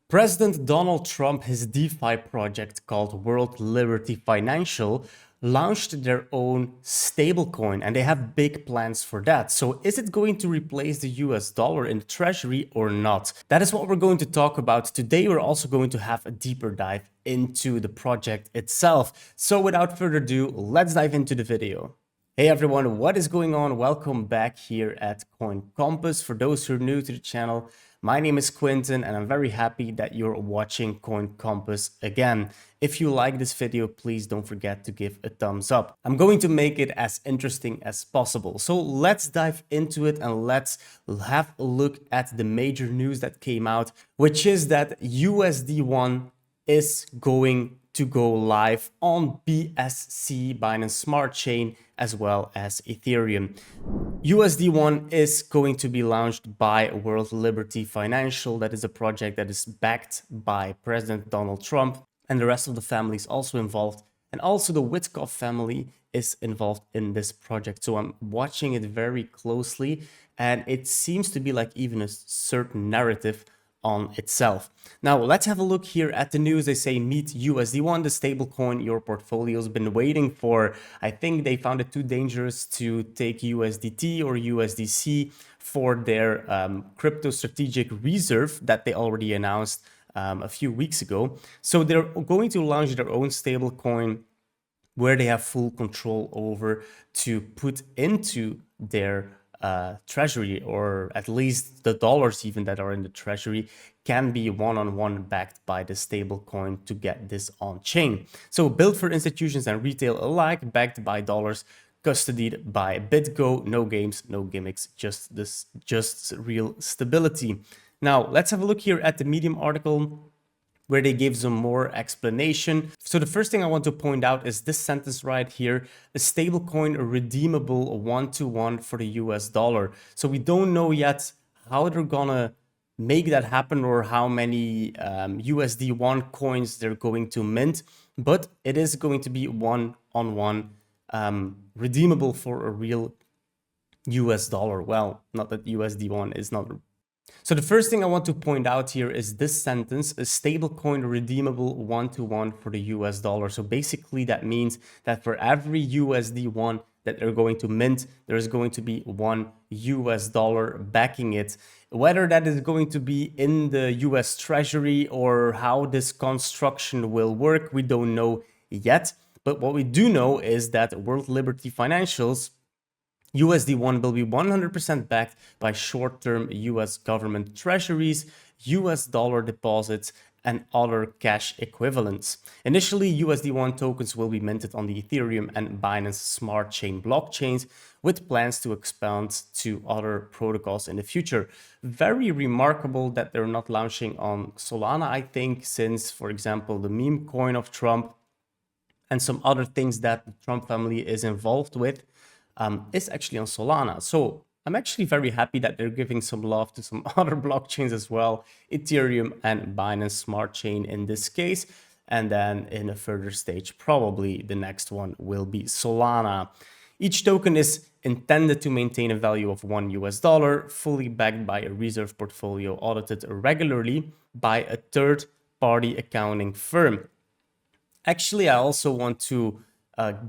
President Donald Trump, his DeFi project called World Liberty Financial, launched their own stablecoin and they have big plans for that. So is it going to replace the US dollar in the treasury or not? That is what we're going to talk about today. We're also going to have a deeper dive into the project itself. So without further ado, let's dive into the video. Hey everyone, what is going on? Welcome back here at Coin Compass. For those who are new to the channel, my name is Quinton and I'm very happy that you're watching Coin Compass again. If you like this video, please don't forget to give a thumbs up. I'm going to make it as interesting as possible. So let's dive into it and let's have a look at the major news that came out, which is that USD1 is going to go live on BSC, Binance Smart Chain, as well as Ethereum. USD1 is going to be launched by World Liberty Financial. That is a project that is backed by President Donald Trump, and the rest of the family is also involved. And also the Witkoff family is involved in this project. So I'm watching it very closely, and it seems to be like even a certain narrative on itself. Now let's have a look here at the news. They say meet USD1, the stablecoin your portfolio's been waiting for. I think they found it too dangerous to take USDT or USDC for their crypto strategic reserve that they already announced a few weeks ago. So they're going to launch their own stablecoin where they have full control over to put into their treasury, or at least the dollars even that are in the treasury can be one-on-one backed by the stable coin to get this on chain. So built for institutions and retail alike, backed by dollars, custodied by BitGo. No games, no gimmicks, just real stability. Now let's have a look here at the Medium article where they give some more explanation. So the first thing I want to point out is this sentence right here: a stablecoin redeemable one-to-one for the US dollar. So we don't know yet how they're gonna make that happen or how many USD1 coins they're going to mint, but it is going to be one-on-one redeemable for a real US dollar. Well, not that USD1 is not. So the first thing I want to point out here is this sentence: a stablecoin redeemable one-to-one for the US dollar. So basically that means that for every USD1 that they're going to mint, there's going to be one US dollar backing it. Whether that is going to be in the US Treasury or how this construction will work, we don't know yet. But what we do know is that World Liberty Financials USD1 will be 100% backed by short-term US government treasuries, US dollar deposits, and other cash equivalents. Initially, USD1 tokens will be minted on the Ethereum and Binance Smart Chain blockchains, with plans to expand to other protocols in the future. Very remarkable that they're not launching on Solana, I think, since, for example, the meme coin of Trump and some other things that the Trump family is involved with is actually on Solana. So I'm actually very happy that they're giving some love to some other blockchains as well, Ethereum and Binance Smart Chain in this case. And then in a further stage, probably the next one will be Solana. Each token is intended to maintain a value of $1 US, fully backed by a reserve portfolio audited regularly by a third-party accounting firm. Actually, I also want to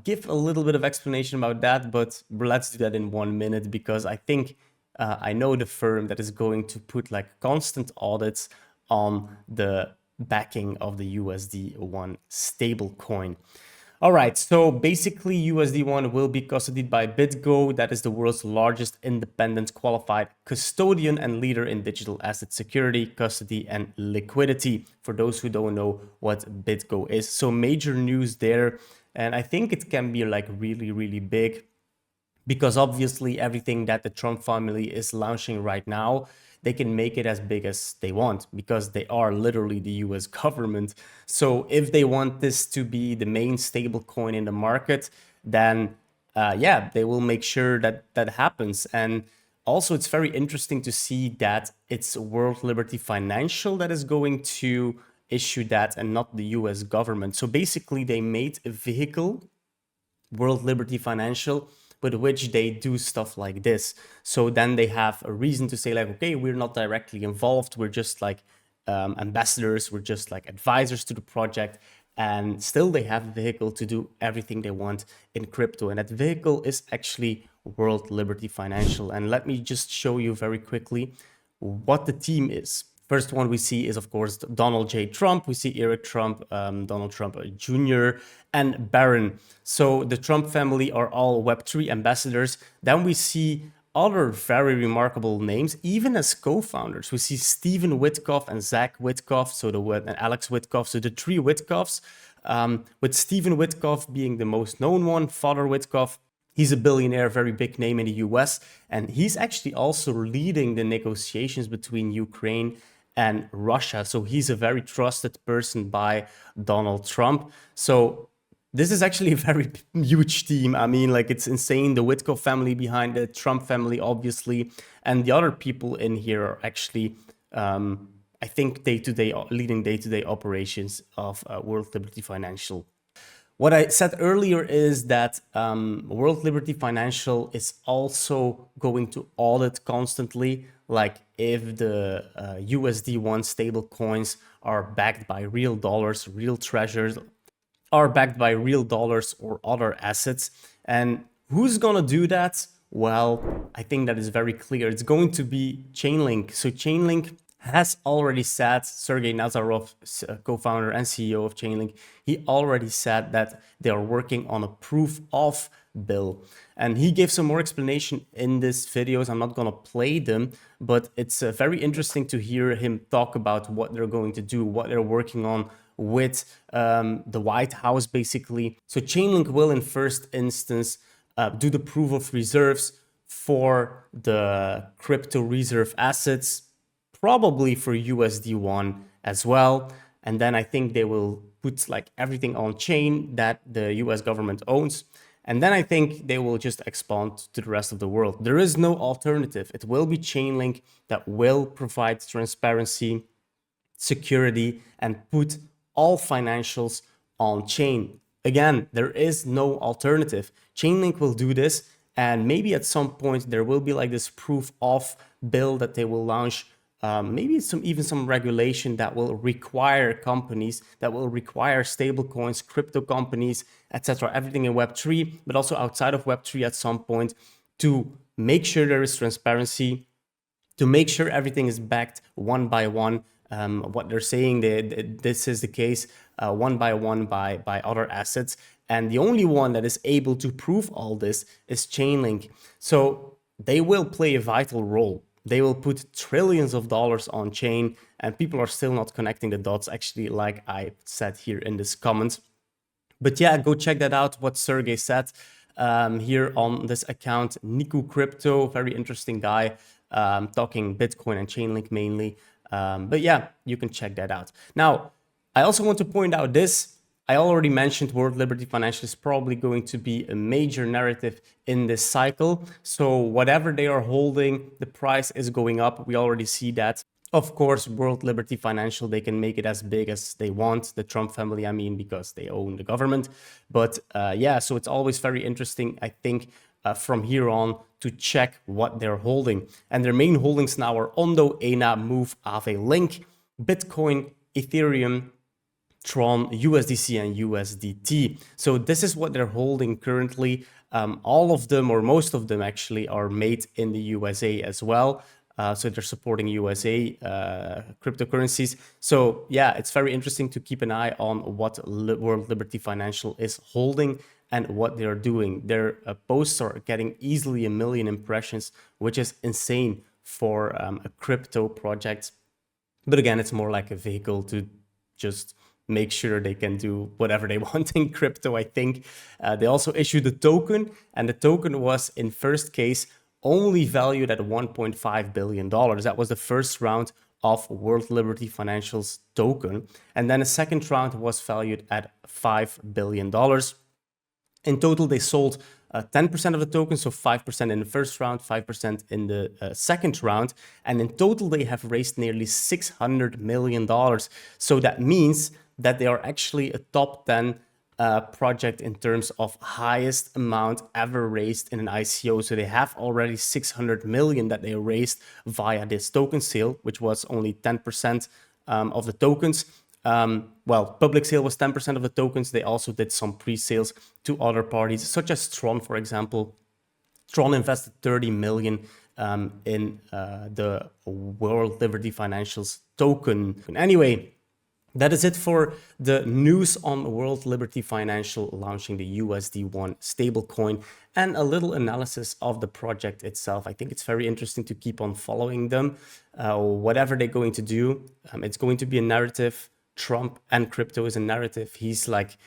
give a little bit of explanation about that, but let's do that in 1 minute, because I think I know the firm that is going to put like constant audits on the backing of the USD1 stablecoin. All right, so basically USD1 will be custodied by BitGo. That is the world's largest independent qualified custodian and leader in digital asset security, custody, and liquidity. For those who don't know what BitGo is. So major news there. And I think it can be like really, really big, because obviously everything that the Trump family is launching right now, they can make it as big as they want, because they are literally the US government. So if they want this to be the main stable coin in the market, then yeah, they will make sure that that happens. And also it's very interesting to see that it's World Liberty Financial that is going to issue that and not the US government. So basically they made a vehicle, World Liberty Financial, with which they do stuff like this. So then they have a reason to say like, okay, we're not directly involved. We're just like ambassadors, were just like advisors to the project, and still they have a vehicle to do everything they want in crypto. And that vehicle is actually World Liberty Financial. And let me just show you very quickly what the team is. First one we see is, of course, Donald J. Trump. We see Eric Trump, Donald Trump Jr., and Barron. So the Trump family are all Web3 ambassadors. Then we see other very remarkable names, even as co-founders. We see Stephen Witkoff and Zach Witkoff, and Alex Witkoff, so the three Witkoffs, with Stephen Witkoff being the most known one. Father Witkoff, he's a billionaire, very big name in the US, and he's actually also leading the negotiations between Ukraine and Russia. So he's a very trusted person by Donald Trump. So this is actually a very huge team. I mean, like, it's insane. The Witkoff family behind the Trump family, obviously, and the other people in here are actually, I think, leading day-to-day operations of World Liberty Financial. What I said earlier is that World Liberty Financial is also going to audit constantly, like if the USD1 stablecoins are backed by real dollars, real treasures, are backed by real dollars or other assets. And who's gonna do that? Well, I think that is very clear. It's going to be Chainlink. So Chainlink has already said, Sergey Nazarov, co-founder and CEO of Chainlink, he already said that they are working on a proof of bill. And he gave some more explanation in this videos. I'm not gonna play them, but it's very interesting to hear him talk about what they're going to do, what they're working on with the White House, basically. So Chainlink will, in first instance, do the proof of reserves for the crypto reserve assets, probably for USD1 as well. And then I think they will put like everything on chain that the US government owns. And then I think they will just expand to the rest of the world. There is no alternative. It will be Chainlink that will provide transparency, security, and put all financials on chain. Again, there is no alternative. Chainlink will do this, and maybe at some point there will be like this proof of bill that they will launch. Maybe even some regulation that will require companies, that will require stablecoins, crypto companies, etc., everything in Web3, but also outside of Web3 at some point, to make sure there is transparency, to make sure everything is backed one by one. What they're saying, this is the case, one by one by other assets. And the only one that is able to prove all this is Chainlink. So they will play a vital role. They will put trillions of dollars on chain, and people are still not connecting the dots, actually, like I said here in this comment. But yeah, go check that out, what Sergey said here on this account, Niku Crypto, very interesting guy, talking Bitcoin and Chainlink mainly. But yeah, you can check that out. Now, I also want to point out this. I already mentioned World Liberty Financial is probably going to be a major narrative in this cycle. So whatever they are holding, the price is going up. We already see that. Of course, World Liberty Financial, they can make it as big as they want. The Trump family, I mean, because they own the government. But yeah, so it's always very interesting, I think, from here on to check what they're holding. And their main holdings now are Ondo, ANA, Move, Aave, Link, Bitcoin, Ethereum, Tron, USDC, and USDT. So this is what they're holding currently. All of them, or most of them actually, are made in the USA as well. So they're supporting USA cryptocurrencies. So yeah, it's very interesting to keep an eye on what World Liberty Financial is holding and what they are doing. Their posts are getting easily 1 million impressions, which is insane for a crypto project. But again, it's more like a vehicle to just make sure they can do whatever they want in crypto, I think. They also issued a token, and the token was, in first case, only valued at $1.5 billion. That was the first round of World Liberty Financial's token. And then a second round was valued at $5 billion. In total, they sold 10% of the token, so 5% in the first round, 5% in the second round. And in total, they have raised nearly $600 million. So that means that they are actually a top 10 project in terms of highest amount ever raised in an ICO. So they have already 600 million that they raised via this token sale, which was only 10% of the tokens. Well, public sale was 10% of the tokens. They also did some pre-sales to other parties, such as Tron, for example. Tron invested 30 million in the World Liberty Financials token. Anyway, that is it for the news on World Liberty Financial launching the USD1 stablecoin and a little analysis of the project itself. I think it's very interesting to keep on following them. Whatever they're going to do, it's going to be a narrative. Trump and crypto is a narrative. He's like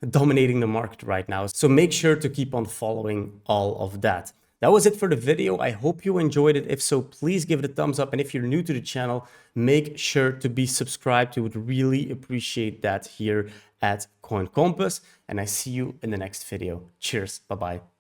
dominating the market right now. So make sure to keep on following all of that. That was it for the video. I hope you enjoyed it. If so, please give it a thumbs up. And if you're new to the channel, make sure to be subscribed. We would really appreciate that here at Coin Compass. And I see you in the next video. Cheers. Bye-bye.